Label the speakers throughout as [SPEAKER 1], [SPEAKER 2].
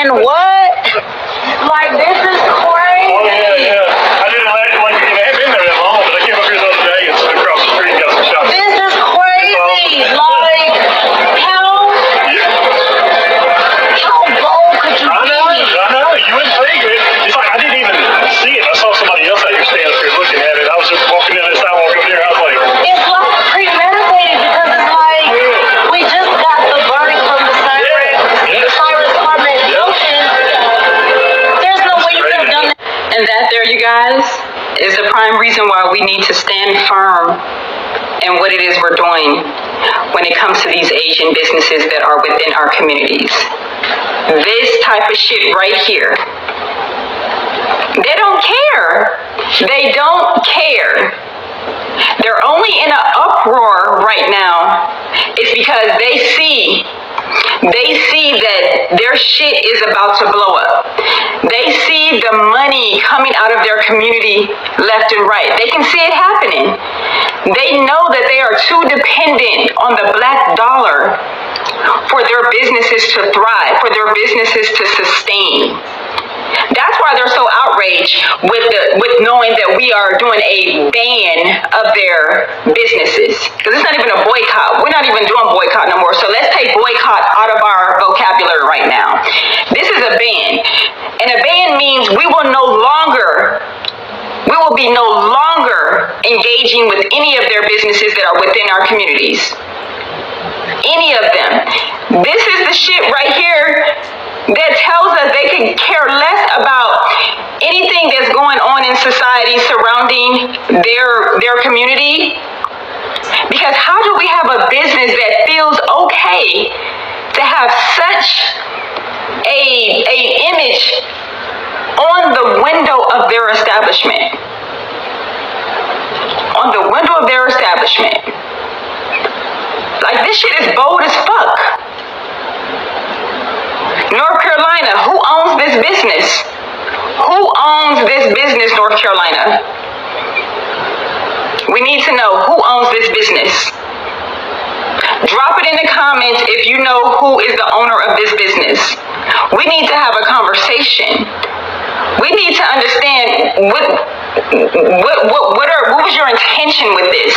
[SPEAKER 1] And what? Like, this is crazy.
[SPEAKER 2] Oh, yeah. I didn't like it had been there that long, but I came up here the other day and stood across the street and got some shots.
[SPEAKER 1] This is crazy. Like, how bold could you be?
[SPEAKER 2] I know. You wouldn't think it. It's like, I didn't even see it. I saw somebody else out here standing up here looking at it. I was just walking in this sidewalk up here. I was like,
[SPEAKER 1] It's like premeditated because it's like, we just got the verdict from the Cyrus Department. There's no way you could have done that.
[SPEAKER 3] And that there, you guys, is the prime reason why we need to stand firm in what it is we're doing when it comes to these Asian businesses that are within our communities. This type of shit right here. They don't care. They don't care. They're only in an uproar right now. It's because they see that their shit is about to blow up. They see the money coming out of their community left and right. They can see it happening. They know that they are too dependent on the black dollar for their businesses to thrive, for their businesses to sustain. That's why they're so outraged with knowing that we are doing a ban of their businesses. Because it's not even a boycott. We're not even doing boycott no more. So let's take boycott out of our vocabulary right now. This is a ban. And a ban means we will be no longer engaging with any of their businesses that are within our communities. Any of them. This is the shit right here that tells us they can care less about anything that's going on in society surrounding their community. Because how do we have a business that feels okay to have such a image on the window of their establishment? On the window of their establishment. Like, this shit is bold as fuck. North Carolina, who owns this business? Who owns this business, North Carolina? We need to know who owns this business. Drop it in the comments if you know who is the owner of this business. We need to have a conversation. We need to understand what was your intention with this?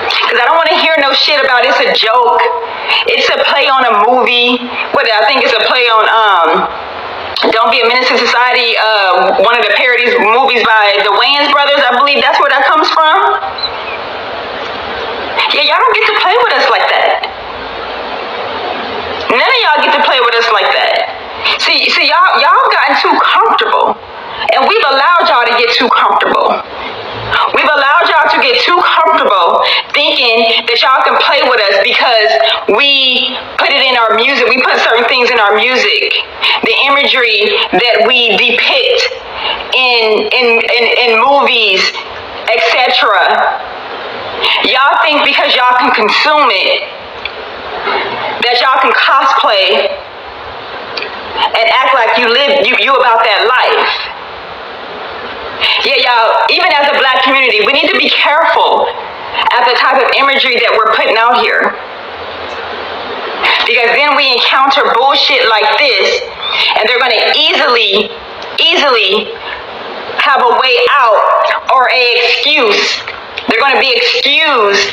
[SPEAKER 3] Because I don't want to hear no shit about it's a joke. It's a play on a movie. I think it's a play on Don't Be a Menace to Society, one of the parodies movies by the Wayans brothers. I believe that's where that comes from. Yeah, y'all don't get to play with us like that. None of y'all get to play with us like that. See, y'all gotten too comfortable. And we've allowed y'all to get too comfortable. We've allowed y'all to get too comfortable thinking that y'all can play with us because we put it in our music. We put certain things in our music. The imagery that we depict in movies, etc. Y'all think because y'all can consume it, that y'all can cosplay and act like you about that life. Yeah, y'all, even as a black community, we need to be careful at the type of imagery that we're putting out here. Because then we encounter bullshit like this, and they're going to easily have a way out or a excuse. They're going to be excused.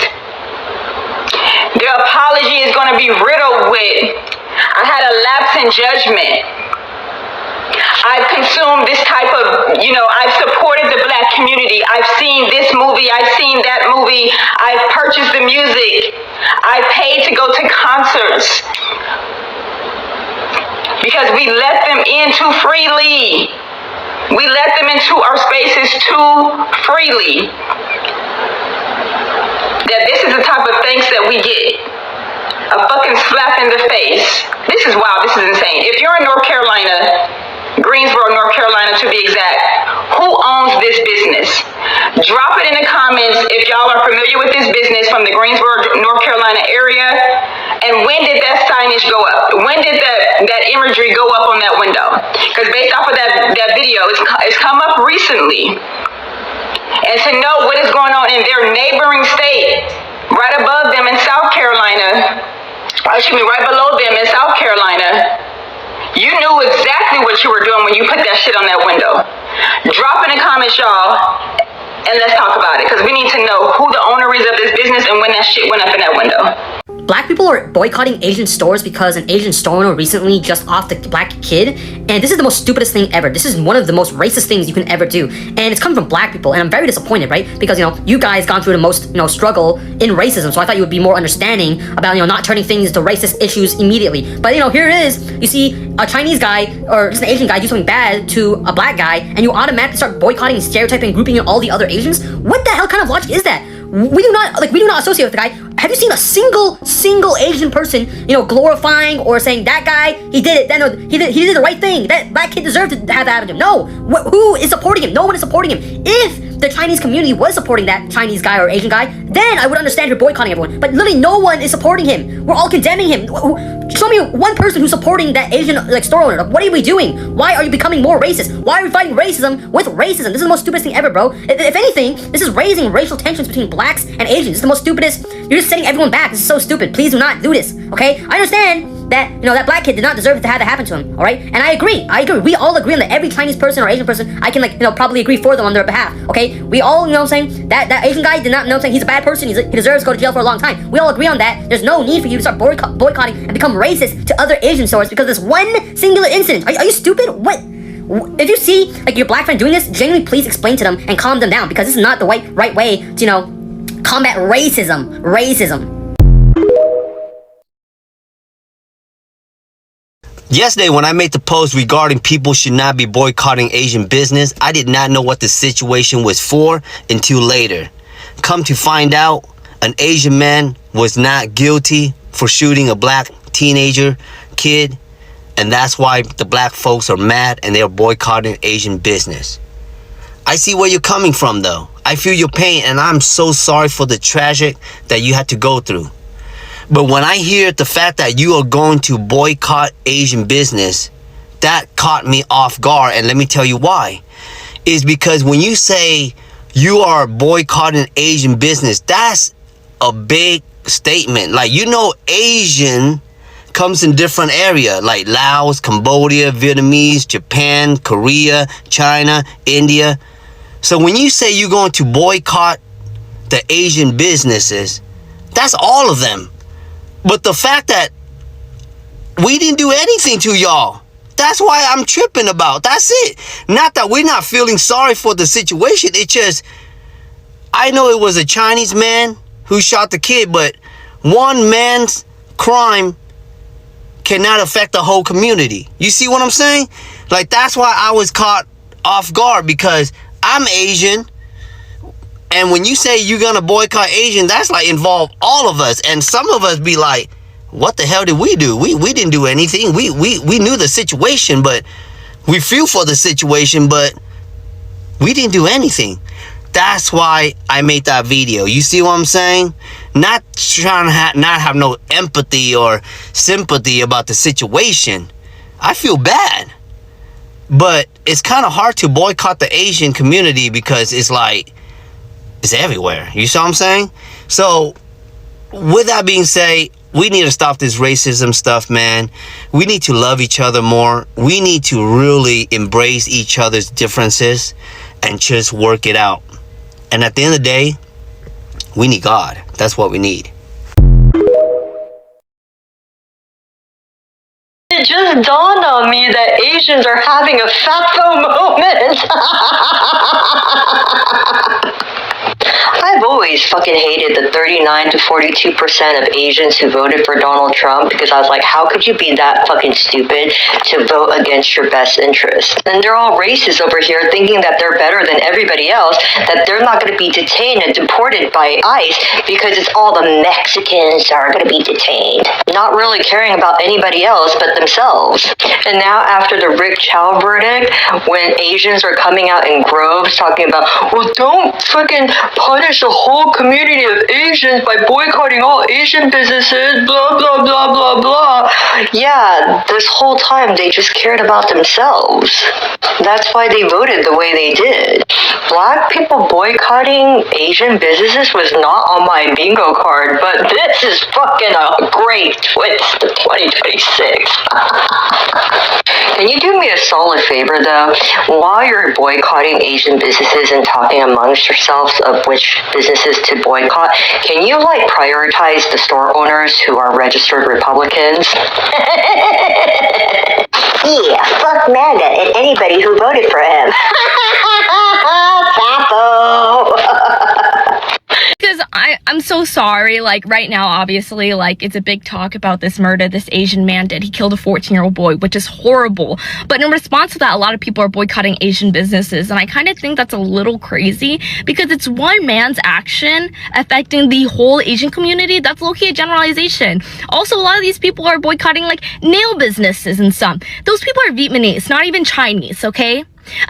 [SPEAKER 3] Their apology is going to be riddled with, I had a lapse in judgment. I've consumed this type of, I've supported the black community. I've seen this movie. I've seen that movie. I've purchased the music. I've paid to go to concerts. Because we let them in too freely. We let them into our spaces too freely. That this is the type of thanks that we get. A fucking slap in the face. This is wild. This is insane. If you're in North Carolina, Greensboro, North Carolina to be exact, who owns this business? Drop it in the comments if y'all are familiar with this business from the Greensboro, North Carolina area. And when did that signage go up? When did that imagery go up on that window? Because based off of that video, it's come up recently. And to know what is going on in their neighboring state, right above them in South Carolina, right below them in South Carolina, You knew exactly what you were doing when you put that shit on that window. Drop in the comments, y'all, and let's talk about it, because we need to know who the owner is of this business and when that shit went up in that window.
[SPEAKER 4] Black people are boycotting Asian stores because an Asian store owner recently just offed a black kid, and this is the most stupidest thing ever. This is one of the most racist things you can ever do, and it's coming from black people, and I'm very disappointed, right? Because, you guys gone through the most, struggle in racism, so I thought you would be more understanding about, not turning things into racist issues immediately. But, here it is. You see a Chinese guy or just an Asian guy do something bad to a black guy, and you automatically start boycotting, stereotyping, and grouping in all the other Asians? What the hell kind of logic is that? We do not associate with the guy. Have you seen a single Asian person, glorifying or saying that guy, he did it, he did the right thing, that black kid deserved to have that happen to him? No. Who is supporting him? No one is supporting him. If the Chinese community was supporting that Chinese guy or Asian guy, then I would understand you're boycotting everyone. But literally no one is supporting him. We're all condemning him. Show me one person who's supporting that Asian store owner. What are we doing? Why are you becoming more racist? Why are we fighting racism with racism? This is the most stupidest thing ever, bro. If anything, this is raising racial tensions between blacks and Asians. This is the most stupidest. You're just setting everyone back. This is so stupid. Please do not do this, okay? I understand that, that black kid did not deserve to have that happen to him, all right? And I agree. We all agree on that. Every Chinese person or Asian person, I can, probably agree for them on their behalf, okay? We all, saying, that Asian guy did not, saying he's a bad person, he deserves to go to jail for a long time. We all agree on that. There's no need for you to start boycotting and become racist to other Asian stores because of this one singular incident. Are you stupid? What? If you see, your black friend doing this, genuinely please explain to them and calm them down, because this is not the right way to, combat racism.
[SPEAKER 5] Yesterday, when I made the post regarding people should not be boycotting Asian business, I did not know what the situation was for until later. Come to find out, an Asian man was not guilty for shooting a black teenager kid, and that's why the black folks are mad and they're boycotting Asian business. I see where you're coming from, though. I feel your pain, and I'm so sorry for the tragic that you had to go through. But when I hear the fact that you are going to boycott Asian business, that caught me off guard, and let me tell you why. Is because when you say you are boycotting Asian business, that's a big statement. Asian comes in different area, like Laos, Cambodia, Vietnamese, Japan, Korea, China, India. So when you say you're going to boycott the Asian businesses, that's all of them. But the fact that we didn't do anything to y'all, that's why I'm tripping about. That's it. Not that we're not feeling sorry for the situation. It's just, I know it was a Chinese man who shot the kid, but one man's crime cannot affect the whole community. You see what I'm saying? That's why I was caught off guard, because I'm Asian, and when you say you're gonna boycott Asian, that's involve all of us, and some of us be like, what the hell did we do? We didn't do anything. We knew the situation, but we feel for the situation, but we didn't do anything. That's why I made that video. You see what I'm saying? Not trying to not have no empathy or sympathy about the situation. I feel bad. But it's kind of hard to boycott the Asian community because it's everywhere. You see what I'm saying? So, with that being said, we need to stop this racism stuff, man. We need to love each other more. We need to really embrace each other's differences and just work it out. And at the end of the day, we need God. That's what we need.
[SPEAKER 1] It just dawned on me that Asians are having a fatso moment. I've always fucking hated the 39 to 42% of Asians who voted for Donald Trump, because I was like, how could you be that fucking stupid to vote against your best interest? And they're all racist over here, thinking that they're better than everybody else, that they're not going to be detained and deported by ICE because it's all the Mexicans that are going to be detained. Not really caring about anybody else but themselves. And now after the Rick Chow verdict, when Asians are coming out in groves talking about, well, don't fucking punish a whole whole community of Asians by boycotting all Asian businesses, blah, blah, blah, blah, blah. Yeah, this whole time they just cared about themselves. That's why they voted the way they did. Black people boycotting Asian businesses was not on my bingo card, but this is fucking a great twist to 2026. Can you do me a solid favor, though? While you're boycotting Asian businesses and talking amongst yourselves of which businesses to boycott, can you, prioritize the store owners who are registered Republicans? Yeah, fuck MAGA and anybody who voted for him.
[SPEAKER 6] Because I'm so sorry, right now, obviously, it's a big talk about this murder this Asian man did. He killed a 14-year-old boy, which is horrible. But in response to that, a lot of people are boycotting Asian businesses, and I kind of think that's a little crazy, because it's one man's action affecting the whole Asian community. That's low-key a generalization. Also, a lot of these people are boycotting, nail businesses and some. Those people are Vietnamese, not even Chinese, okay?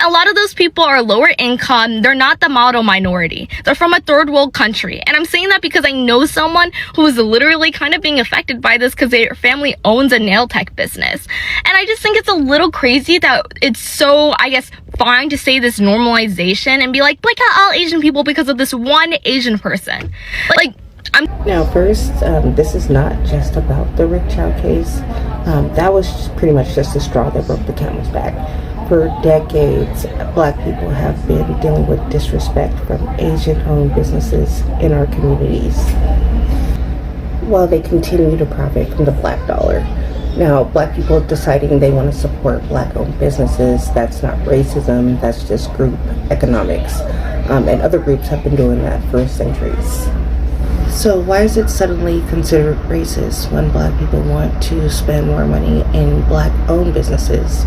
[SPEAKER 6] A lot of those people are lower income. They're not the model minority. They're from a third world country. And I'm saying that because I know someone who is literally kind of being affected by this because their family owns a nail tech business. And I just think it's a little crazy that it's so, fine to say this normalization and be boycott all Asian people because of this one Asian person.
[SPEAKER 7] Now, first, this is not just about the Rick Chow case. That was pretty much just the straw that broke the camel's back. For decades, Black people have been dealing with disrespect from Asian-owned businesses in our communities while they continue to profit from the Black dollar. Now, Black people deciding they want to support Black-owned businesses, that's not racism, that's just group economics. And other groups have been doing that for centuries. So why is it suddenly considered racist when Black people want to spend more money in Black-owned businesses?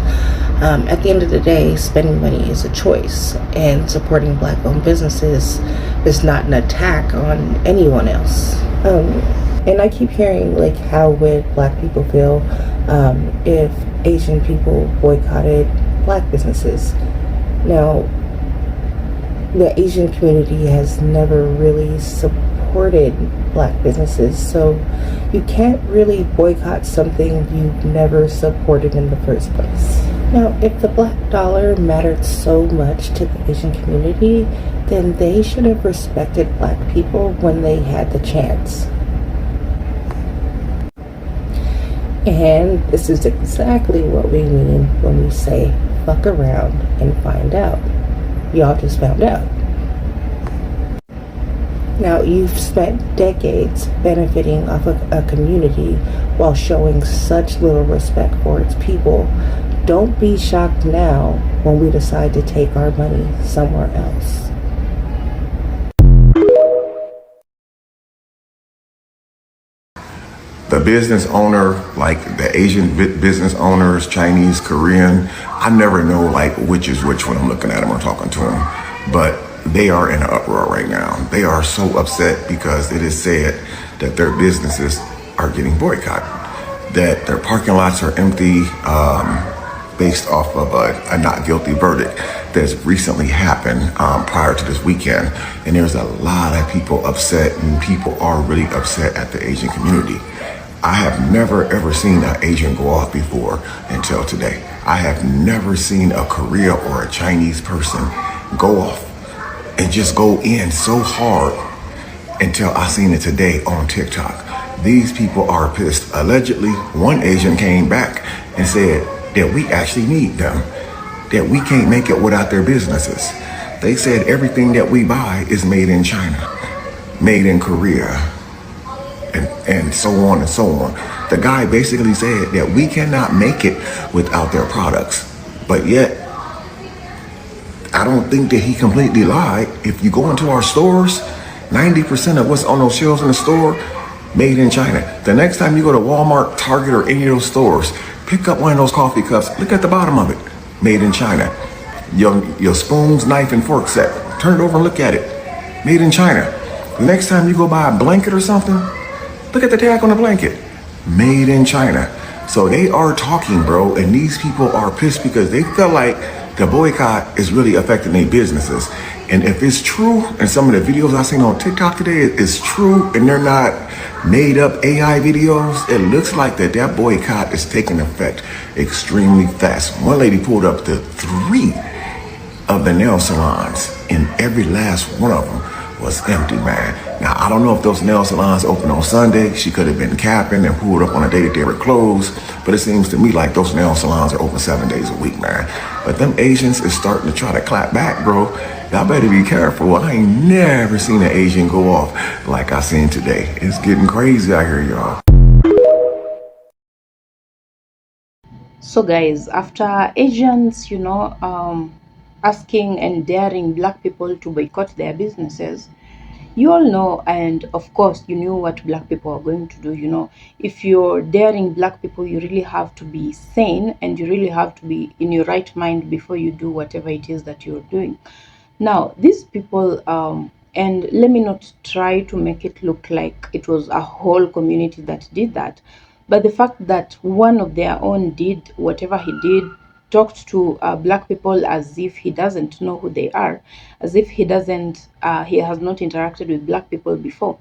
[SPEAKER 7] At the end of the day, spending money is a choice, and supporting Black-owned businesses is not an attack on anyone else. And I keep hearing, how would Black people feel if Asian people boycotted Black businesses? Now, the Asian community has never really supported Black businesses, so you can't really boycott something you've never supported in the first place. Now, if the Black dollar mattered so much to the Asian community, then they should have respected Black people when they had the chance. And this is exactly what we mean when we say fuck around and find out. Y'all just found out. Now, you've spent decades benefiting off of a community while showing such little respect for its people. Don't be shocked now when we decide to take our money somewhere else.
[SPEAKER 8] The business owner, the Asian business owners, Chinese, Korean, I never know which is which when I'm looking at them or talking to them, but they are in an uproar right now. They are so upset because it is said that their businesses are getting boycotted, that their parking lots are empty, based off of a not guilty verdict that's recently happened prior to this weekend. And there's a lot of people upset, and people are really upset at the Asian community. I have never ever seen an Asian go off before until today. I have never seen a Korea or a Chinese person go off and just go in so hard until I seen it today on TikTok. These people are pissed. Allegedly, one Asian came back and said that we actually need them, that we can't make it without their businesses. They said everything that we buy is made in China, made in Korea, and so on and so on. The guy basically said that we cannot make it without their products. But yet, I don't think that he completely lied. If you go into our stores, 90% of what's on those shelves in the store, made in China. The next time you go to Walmart, Target, or any of those stores, pick up one of those coffee cups, look at the bottom of it, made in China. Your spoons, knife, and fork set, turn it over and look at it, made in China. The next time you go buy a blanket or something, look at the tag on the blanket, made in China. So they are talking, bro, and these people are pissed because they feel like The boycott is really affecting their businesses. And if it's true, and some of the videos I seen on TikTok today is true, and they're not made up AI videos, it looks like that boycott is taking effect extremely fast. One lady pulled up the 3 of the nail salons, and every last one of them was empty, man. Now, I don't know if those nail salons open on Sunday. She could have been capping and pulled up on a day that they were closed, but it seems to me like those nail salons are open 7 days a week, man. But them Asians is starting to try to clap back, bro. Y'all better be careful. I ain't never seen an Asian go off like I seen today. It's getting crazy out here, y'all.
[SPEAKER 7] So guys, after Asians, asking and daring black people to boycott their businesses, you all know, and of course you knew what black people are going to do. If you're daring black people, you really have to be sane and you really have to be in your right mind before you do whatever it is that you're doing. Now these people, and let me not try to make it look like it was a whole community that did that, but the fact that one of their own did whatever he did, talked to black people as if he doesn't know who they are, as if he has not interacted with black people before.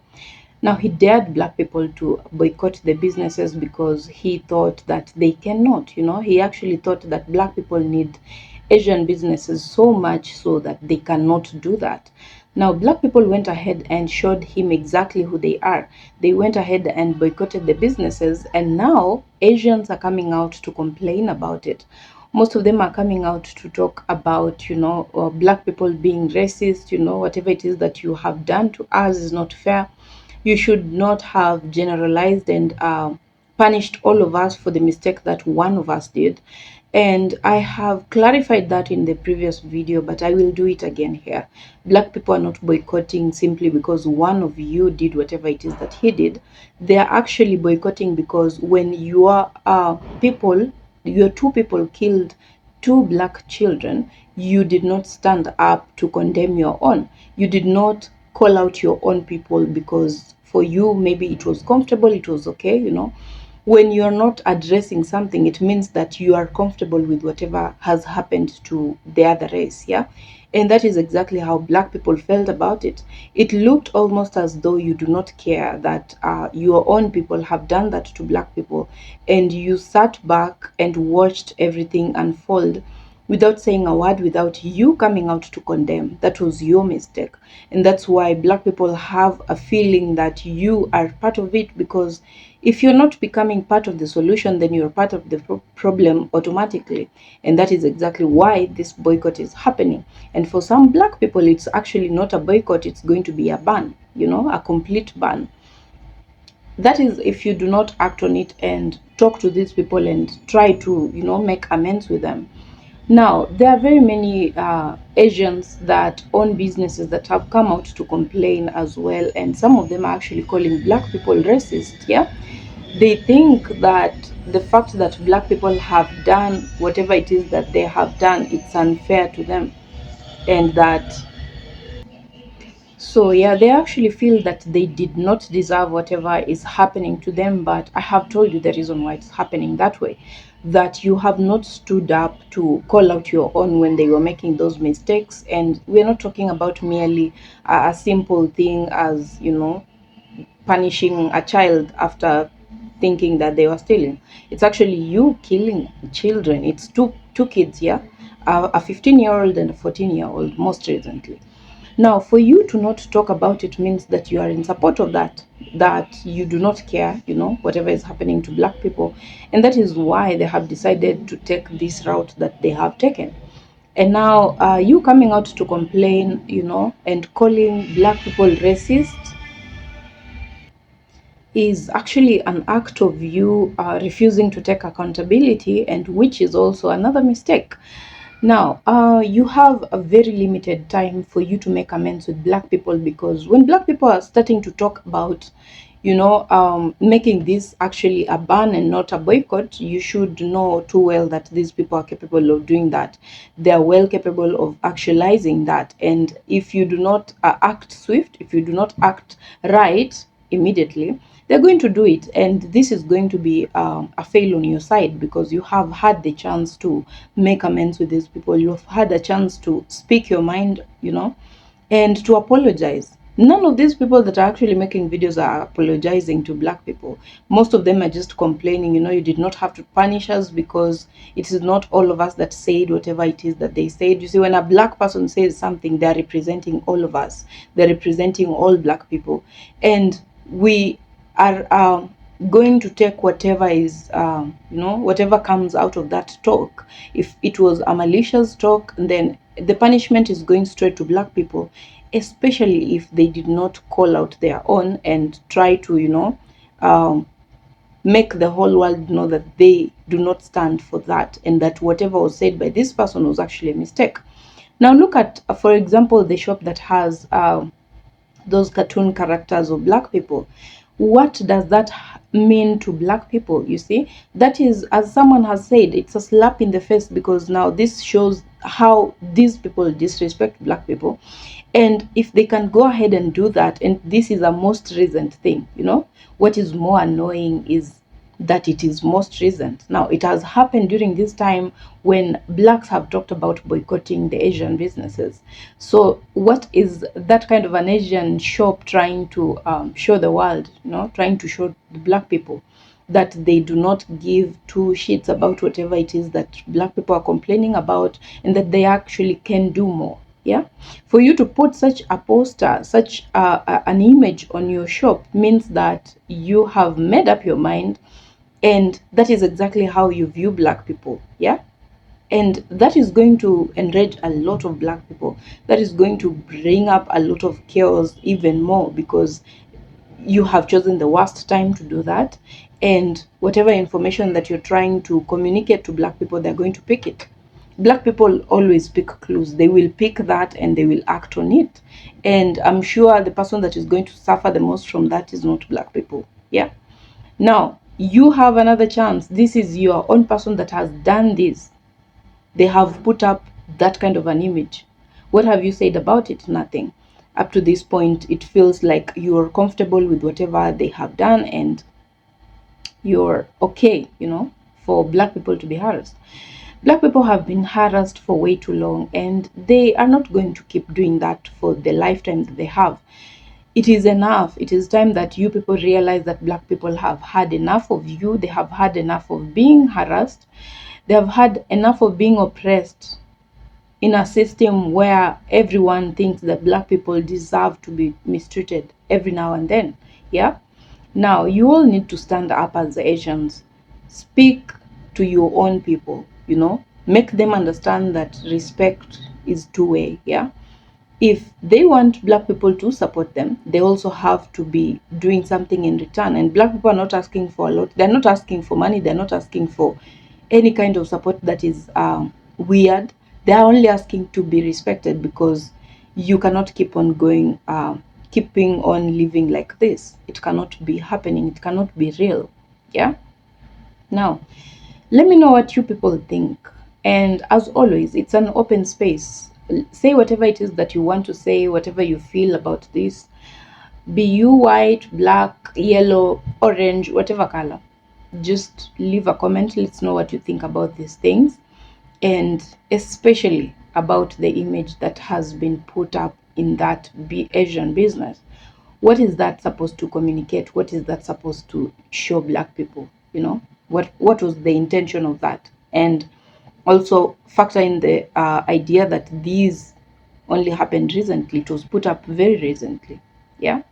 [SPEAKER 7] Now he dared black people to boycott the businesses because he thought that they cannot. He actually thought that black people need Asian businesses so much so that they cannot do that. Now black people went ahead and showed him exactly who they are. They went ahead and boycotted the businesses, and now Asians are coming out to complain about it. Most of them are coming out to talk about, black people being racist. Whatever it is that you have done to us is not fair. You should not have generalized and punished all of us for the mistake that one of us did. And I have clarified that in the previous video, but I will do it again here. Black people are not boycotting simply because one of you did whatever it is that he did. They are actually boycotting because when your your 2 people killed 2 black children, you did not stand up to condemn your own. You did not call out your own people because for you maybe it was comfortable, it was okay. When you're not addressing something, it means that you are comfortable with whatever has happened to the other race. Yeah, and that is exactly how black people felt about it. It looked almost as though you do not care that your own people have done that to black people, and you sat back and watched everything unfold without saying a word, without you coming out to condemn. That was your mistake. And that's why black people have a feeling that you are part of it, because if you're not becoming part of the solution, then you're part of the problem automatically. And that is exactly why this boycott is happening. And for some black people, it's actually not a boycott, it's going to be a ban, a complete ban. That is if you do not act on it and talk to these people and try to, make amends with them. Now, there are very many Asians that own businesses that have come out to complain as well, and some of them are actually calling black people racist. Yeah, they think that the fact that black people have done whatever it is that they have done, it's unfair to them, and that so yeah, they actually feel that they did not deserve whatever is happening to them. But I have told you the reason why it's happening that way. That you have not stood up to call out your own when they were making those mistakes. And we're not talking about merely a simple thing as, punishing a child after thinking that they were stealing. It's actually you killing children. It's two kids, yeah, a 15-year-old and a 14-year-old most recently. Now, for you to not talk about it means that you are in support of that you do not care, whatever is happening to black people. And that is why they have decided to take this route that they have taken. And now you coming out to complain, and calling black people racist is actually an act of you refusing to take accountability, and which is also another mistake. Now, you have a very limited time for you to make amends with black people, because when black people are starting to talk about, making this actually a ban and not a boycott, you should know too well that these people are capable of doing that. They are well capable of actualizing that. And if you do not act swift, if you do not act right immediately, they're going to do it, and this is going to be a fail on your side, because you have had the chance to make amends with these people. You've had a chance to speak your mind, you know, and to apologize. None of these people that are actually making videos are apologizing to black people. Most of them are just complaining, you know, you did not have to punish us because it is not all of us that said whatever it is that they said. You see, when a black person says something, they're representing all of us. They're representing all black people. And we are going to take whatever is, you know, whatever comes out of that talk. If it was a malicious talk, then the punishment is going straight to black people, especially if they did not call out their own and try to, you know, make the whole world know that they do not stand for that, and that whatever was said by this person was actually a mistake. Now look at, for example, the shop that has those cartoon characters of black people. What does that mean to black people? You see, that is, as someone has said, it's a slap in the face, because now this shows how these people disrespect black people. And if they can go ahead and do that, and this is a most recent thing, you know, what is more annoying is that it is most recent. Now, it has happened during this time when blacks have talked about boycotting the Asian businesses. So what is that kind of an Asian shop trying to show the world, you know, trying to show the black people that they do not give two shits about whatever it is that black people are complaining about, and that they actually can do more. Yeah, for you to put such a poster, such an image on your shop, means that you have made up your mind, and that is exactly how you view black people. Yeah, and that is going to enrage a lot of black people. That is going to bring up a lot of chaos even more, because you have chosen the worst time to do that, and whatever information that you're trying to communicate to black people, they're going to pick it. Black people always pick clues. They will pick that and they will act on it, and I'm sure the person that is going to suffer the most from that is not black people. Yeah, now you have another chance. This is your own person that has done this. They have put up that kind of an image. What have you said about it? Nothing. Up to this point, it feels like you're comfortable with whatever they have done, and you're okay, you know, for black people to be harassed. Black people have been harassed for way too long, and they are not going to keep doing that for the lifetime that they have. It is enough. It is time that you people realize that black people have had enough of you. They have had enough of being harassed. They have had enough of being oppressed in a system where everyone thinks that black people deserve to be mistreated every now and then. Yeah, now you all need to stand up as Asians. Speak to your own people, you know, make them understand that respect is two-way. Yeah, if they want black people to support them, they also have to be doing something in return. And black people are not asking for a lot. They're not asking for money. They're not asking for any kind of support that is weird. They're only asking to be respected, because you cannot keep on going, keeping on living like this. It cannot be happening. It cannot be real. Yeah. Now, let me know what you people think. And as always, it's an open space. Say whatever it is that you want to say, whatever you feel about this. Be you white, black, yellow, orange, whatever color. Just leave a comment. Let's know what you think about these things. And especially about the image that has been put up in that Asian business. What is that supposed to communicate? What is that supposed to show black people? You know, what was the intention of that? And also factor in the idea that these only happened recently. It was put up very recently. Yeah.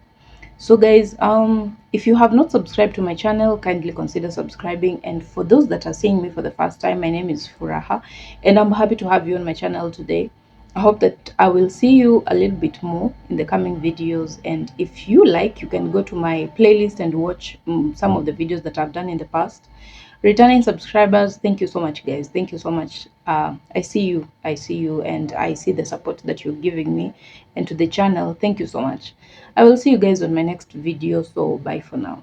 [SPEAKER 7] So guys, if you have not subscribed to my channel, kindly consider subscribing. And for those that are seeing me for the first time, my name is Furaha, and I'm happy to have you on my channel today. I hope that I will see you a little bit more in the coming videos. And if you like, you can go to my playlist and watch some of the videos that I've done in the past. Returning subscribers, thank you so much, guys. Thank you so much. I see you, and I see the support that you're giving me and to the channel. Thank you so much. I will see you guys on my next video, so bye for now.